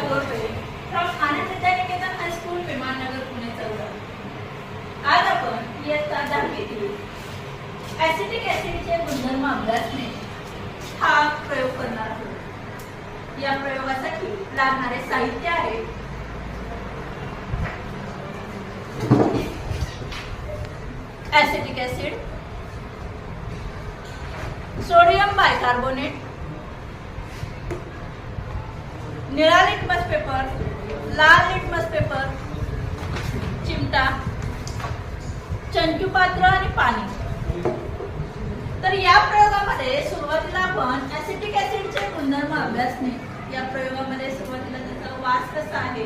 बोलते from Anand Vidyaniketan high school Viman Nagar Pune 14. आज आपण इयत्ता 10वीतील ऍसिटिक ऍसिडचे गुणधर्म अभ्यासणे हा प्रयोग करणार आहोत. या प्रयोगासाठी लागणारे साहित्य आहे ऍसिटिक ऍसिड, सोडियम बायकार्बोनेट, निळा लिटमस पेपर, लाल लिटमस पेपर, चिमटा, चंचुपात्र आणि पाणी. तर या प्रयोगामध्ये सुरुवातीला आपण ऍसिटिक ऍसिडचे गुणधर्म अभ्यासणे. या प्रयोगामध्ये सुरुवातीला त्याचा वास कसा आहे,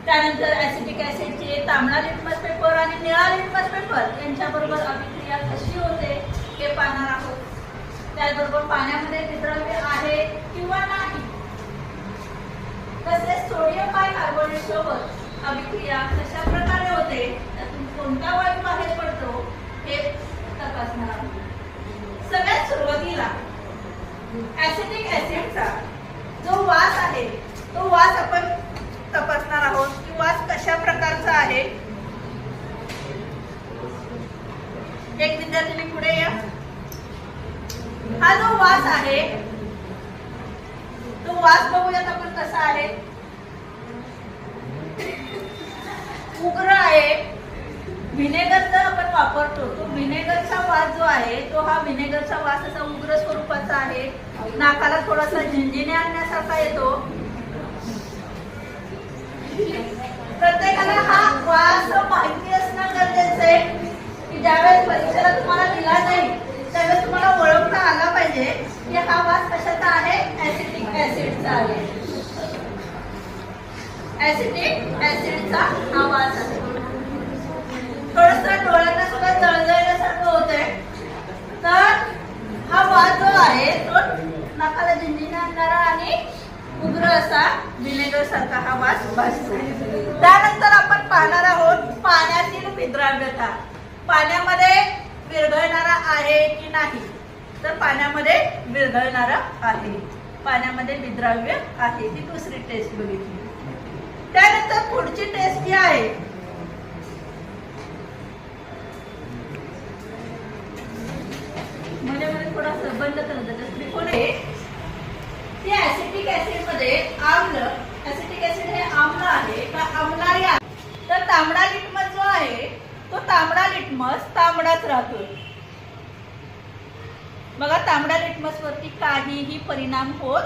त्यानंतर ऍसिटिक ऍसिडचे तांबडा लिटमस पेपर आणि निळा लिटमस पेपर यांच्याबरोबर अभिक्रिया कशी होते हे पाहणार आहोत. त्याचबरोबर पाण्यामध्ये विद्राव्य आहे किंवा नाही, तसेच सोडियम बायकार्बोनेट सोबत अभिक्रिया कशा प्रकारे होते, त्यातून कोणता वायू बाहेर पडतो हे तपासणार आहोत. सगळ्यात सुरुवातीला ऍसिटिक ऍसिडचा जो वास आहे तो वास आपण तपासणार आहोत की वास कशा प्रकारचा आहे. एक विद्यार्थी पुढे या. हा जो वास आहे तो वास बघूयात आपण कसा आहे. उग्र आहे. व्हिनेगरचा आपण वापरतो तो व्हिनेगरचा वास जो आहे तो हा व्हिनेगरचा वास असा उग्र स्वरूपाचा आहे. नाकाला थोडासा झिंझिण्या आणण्यासारखा येतो. प्रत्येकाला हा वास माहिती असणं गरजेचं आहे की ज्यावेळेस परीक्षेला तुम्हाला दिला जाईल त्यावेळेस तुम्हाला ओळखता आला पाहिजे की हा वास कशाचा आहे, ऍसिटिक ऍसिडचा आहे. ऍसिटिक ऍसिडचा हा वास आहे. थोडंसं डोळ्यांना सुद्धा जळजळल्यासारखं होतंय. तर हा वास जो आहे तो नाकाला झिंझिण्या आणणारा आणि उग्र असा व्हिनेगर सारखा हा वास भासतो. त्यानंतर आपण पाहणार आहोत पाण्यातील विद्राव्यता. पाण्यामध्ये विरघळणारा आहे की नाही, तर पाण्यामध्ये विरघळणारा आहे. पाण्यामध्ये विद्राव्य आहे. ही दुसरी टेस्ट बघितली. त्यानंतर पुढची टेस्ट जी आहे मध्ये थोडासा बंद करत त्रिकोण आहे. ती ऍसिटिक ऍसिड मध्ये आम्ल, ऍसिटिक ऍसिड हे आम्ल आहे का आम्लारी आहे. तर तांबडा लिटमस जो आहे तो तांबडा लिटमस तांबडाच राहतो. बघा तांबडा लिटमस वरती काहीही परिणाम होत